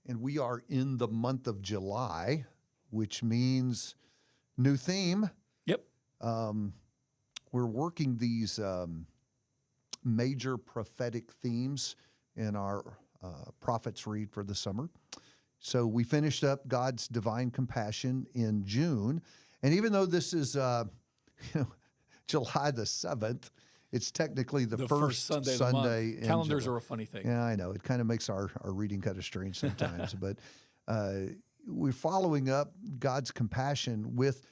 and we are in the month of July, which means new theme. Yep. We're working these major prophetic themes in our prophets read for the summer. So we finished up God's divine compassion in June, and even though this is July the 7th, it's technically the first Sunday of the month. in Calendars July. are a funny thing. Yeah, I know. It kind of makes our reading kind of strange sometimes. But we're following up God's compassion with,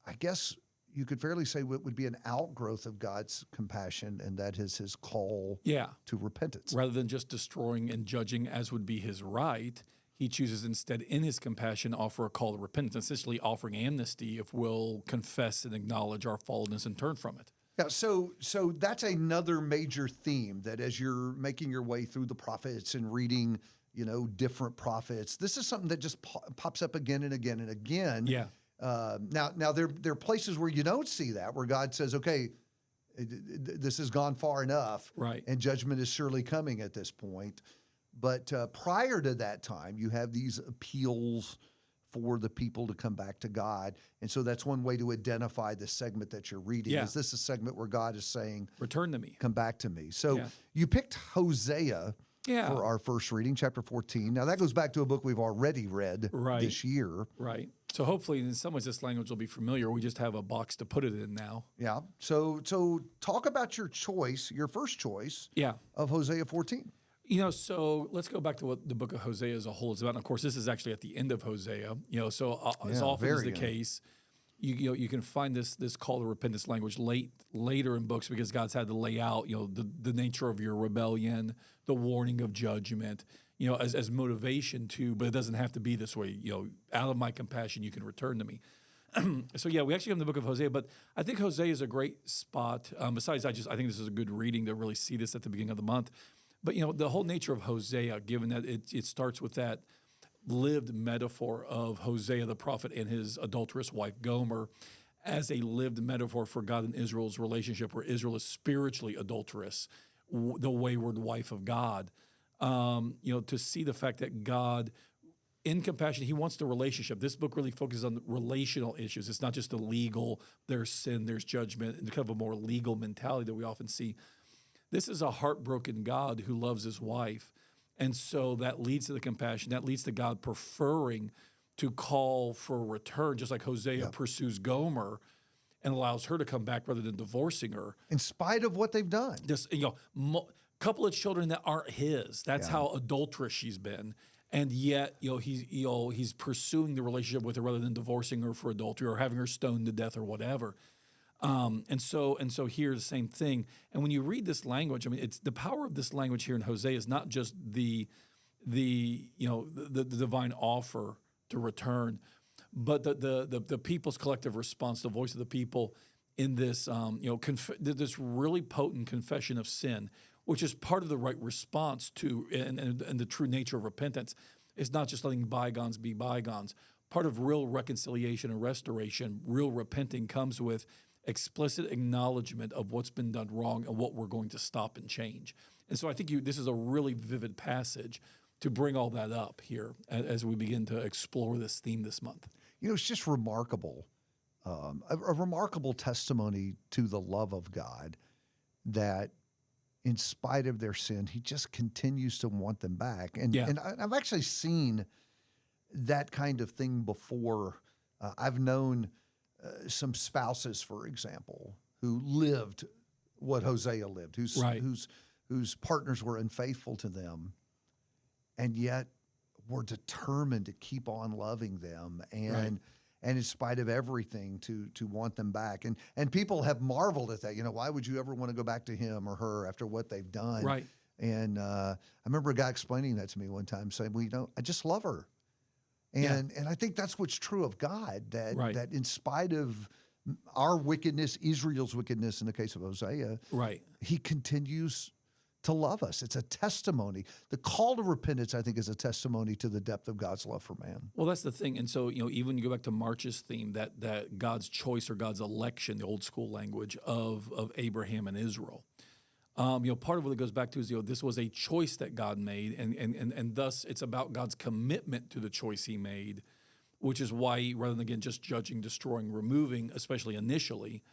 I guess you could fairly say, what would be an outgrowth of God's compassion, and that is his call to repentance. Rather than just destroying and judging as would be his right, he chooses instead in his compassion offer a call to repentance, essentially offering amnesty if we'll confess and acknowledge our fallenness and turn from it. Yeah, so that's another major theme, that as you're making your way through the prophets and reading, different prophets, this is something that just pops up again and again and again. Yeah. Now there are places where you don't see that, where God says, okay, this has gone far enough, right, and judgment is surely coming at this point. But prior to that time, you have these appeals for the people to come back to God. And so that's one way to identify the segment that you're reading. Yeah. Is this a segment where God is saying, return to me, come back to me? So you picked Hosea for our first reading, chapter 14. Now that goes back to a book we've already read this year. Right. So hopefully in some ways this language will be familiar. We just have a box to put it in now. Yeah. So talk about your choice, your first choice of Hosea 14. So let's go back to what the book of Hosea as a whole is about. And of course, this is actually at the end of Hosea. So as often is the case, you can find this call to repentance language later in books, because God's had to lay out the nature of your rebellion, the warning of judgment, as motivation to. But it doesn't have to be this way. Out of my compassion, you can return to me. So we actually have the book of Hosea, but I think Hosea is a great spot. Besides, I think this is a good reading to really see this at the beginning of the month. But, the whole nature of Hosea, given that it starts with that lived metaphor of Hosea the prophet and his adulterous wife Gomer as a lived metaphor for God and Israel's relationship, where Israel is spiritually adulterous, the wayward wife of God, to see the fact that God, in compassion, he wants the relationship. This book really focuses on the relational issues. It's not just the legal, there's sin, there's judgment, and kind of a more legal mentality that we often see. This is a heartbroken God who loves his wife. And so that leads to the compassion. That leads to God preferring to call for a return, just like Hosea pursues Gomer and allows her to come back rather than divorcing her. In spite of what they've done. This, couple of children that aren't his. That's how adulterous she's been. And yet, he's pursuing the relationship with her rather than divorcing her for adultery or having her stoned to death or whatever. And so here the same thing. And when you read this language, it's the power of this language here in Hosea is not just the divine offer to return, but the people's collective response, the voice of the people in this this really potent confession of sin, which is part of the right response to and the true nature of repentance. It's not just letting bygones be bygones. Part of real reconciliation and restoration, real repenting, comes with explicit acknowledgement of what's been done wrong and what we're going to stop and change. And so I think this is a really vivid passage to bring all that up here as we begin to explore this theme this month. It's just remarkable, a remarkable testimony to the love of God, that in spite of their sin, he just continues to want them back. And I've actually seen that kind of thing before. I've known some spouses, for example, who lived what Hosea lived, whose partners were unfaithful to them, and yet were determined to keep on loving them, and in spite of everything to want them back. And people have marveled at that. Why would you ever want to go back to him or her after what they've done? Right. And I remember a guy explaining that to me one time, saying, well, I just love her. And I think that's what's true of God, that in spite of our wickedness, Israel's wickedness in the case of Hosea, he continues to love us. It's a testimony. The call to repentance, I think, is a testimony to the depth of God's love for man. Well, that's the thing. And so, even when you go back to March's theme, that God's choice or God's election, the old school language of Abraham and Israel, Part of what it goes back to is, this was a choice that God made, and thus it's about God's commitment to the choice he made, which is why, rather than, again, just judging, destroying, removing, especially initially,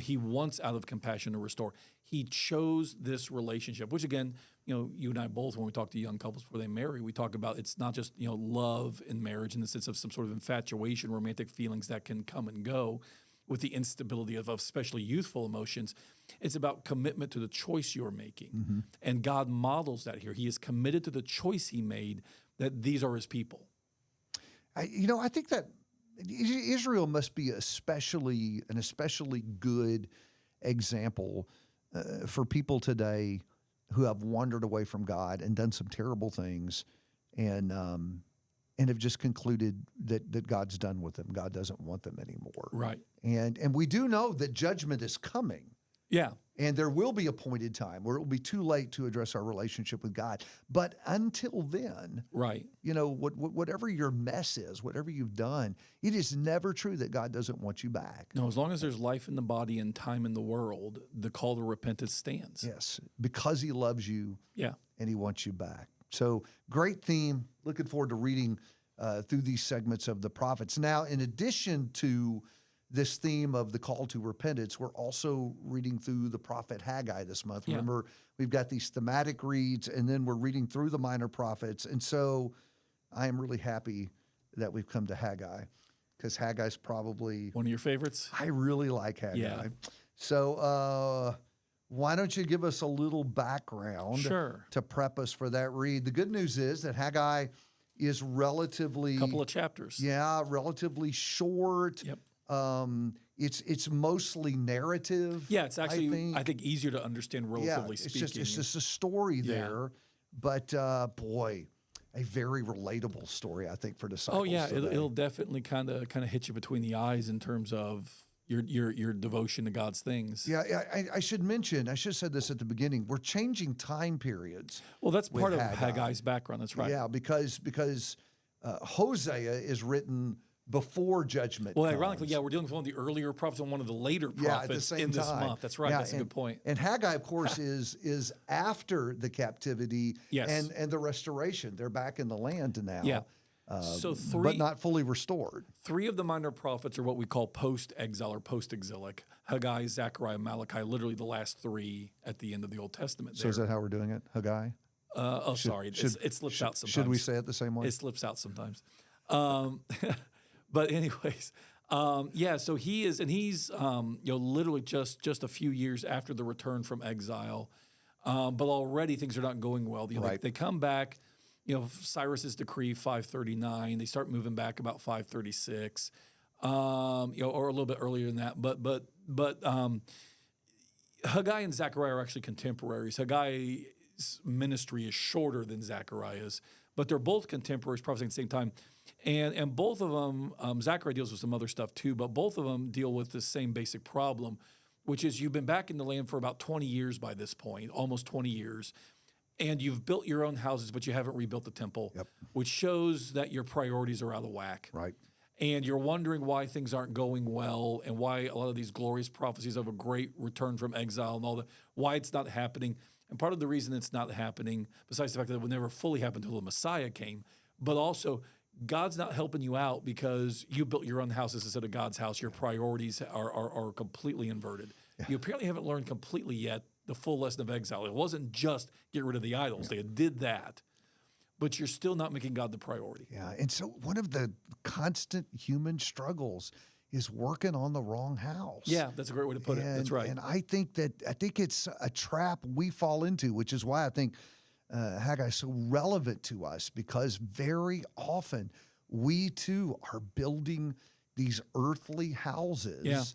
he wants out of compassion to restore. He chose this relationship, which, again, you and I both, when we talk to young couples before they marry, we talk about it's not just, love in marriage in the sense of some sort of infatuation, romantic feelings that can come and go with the instability of especially youthful emotions. It's about commitment to the choice you're making. Mm-hmm. And God models that here. He is committed to the choice he made, that these are his people. I think that Israel must be an especially good example for people today who have wandered away from God and done some terrible things, and have just concluded that God's done with them. God doesn't want them anymore. Right. And we do know that judgment is coming. Yeah. And there will be a appointed time where it will be too late to address our relationship with God. But until then, right, whatever your mess is, whatever you've done, it is never true that God doesn't want you back. No, as long as there's life in the body and time in the world, the call to repentance stands. Yes, because he loves you. Yeah. And he wants you back. So great theme. Looking forward to reading through these segments of the prophets. Now, in addition to this theme of the call to repentance, we're also reading through the prophet Haggai this month. Yeah. Remember, we've got these thematic reads, and then we're reading through the minor prophets. And so I am really happy that we've come to Haggai, because Haggai's probably one of your favorites. I really like Haggai. Yeah. So why don't you give us a little background to prep us for that read? The good news is that Haggai is relatively... couple of chapters. Yeah, relatively short. Yep. It's mostly narrative. Yeah, it's actually I think easier to understand, relatively speaking. It's just a story there, but boy, a very relatable story, I think, for disciples. Oh yeah, it'll definitely kind of hit you between the eyes in terms of your devotion to God's things. Yeah, I should have said this at the beginning. We're changing time periods. Well, that's part of Haggai's background. That's right. Yeah, because Hosea is written before judgment. Well, ironically, we're dealing with one of the earlier prophets and one of the later prophets in this month. That's right. That's a good point. And Haggai, of course, is after the captivity and the restoration. They're back in the land now. Yeah. But not fully restored. 3 of the minor prophets are what we call post-exile or post-exilic. Haggai, Zechariah, Malachi, literally the last 3 at the end of the Old Testament. So is that how we're doing it, Haggai? Sorry. It slips out sometimes. Should we say it the same way? It slips out sometimes. But anyways, so he is, and he's, literally just a few years after the return from exile, but already things are not going well. They come back, Cyrus's decree 539. They start moving back about 536, or a little bit earlier than that. But Haggai and Zechariah are actually contemporaries. Haggai's ministry is shorter than Zechariah's, but they're both contemporaries, prophesying at the same time. And both of them, Zechariah deals with some other stuff too, but both of them deal with the same basic problem, which is you've been back in the land for about 20 years by this point, almost 20 years, and you've built your own houses, but you haven't rebuilt the temple, which shows that your priorities are out of whack. Right. And you're wondering why things aren't going well and why a lot of these glorious prophecies of a great return from exile and all that, why it's not happening. And part of the reason it's not happening, besides the fact that it would never fully happen until the Messiah came, but also God's not helping you out because you built your own houses instead of God's house. Your priorities are completely inverted. Yeah. You apparently haven't learned completely yet the full lesson of exile. It wasn't just get rid of the idols. They did that, but you're still not making God the priority. Yeah, and so one of the constant human struggles is working on the wrong house. Yeah, that's a great way to put it. That's right. And I think it's a trap we fall into, which is why I think Haggai is so relevant to us, because very often we too are building these earthly houses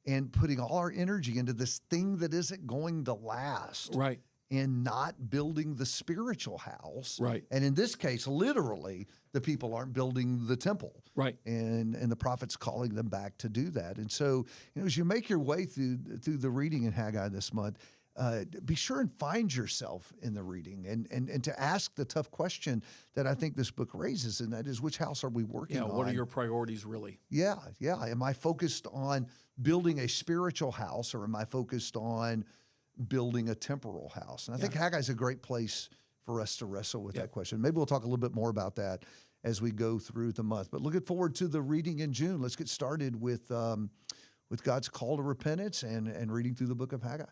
and putting all our energy into this thing that isn't going to last. Right. And not building the spiritual house. Right. And in this case, literally, the people aren't building the temple. Right. And the prophet's calling them back to do that. And so, as you make your way through the reading in Haggai this month, be sure and find yourself in the reading and to ask the tough question that I think this book raises, and that is, which house are we working on? What are your priorities really? Yeah. Am I focused on building a spiritual house, or am I focused on building a temporal house? And I think Haggai's a great place for us to wrestle with that question. Maybe we'll talk a little bit more about that as we go through the month. But looking forward to the reading in June. Let's get started with God's call to repentance and reading through the book of Haggai.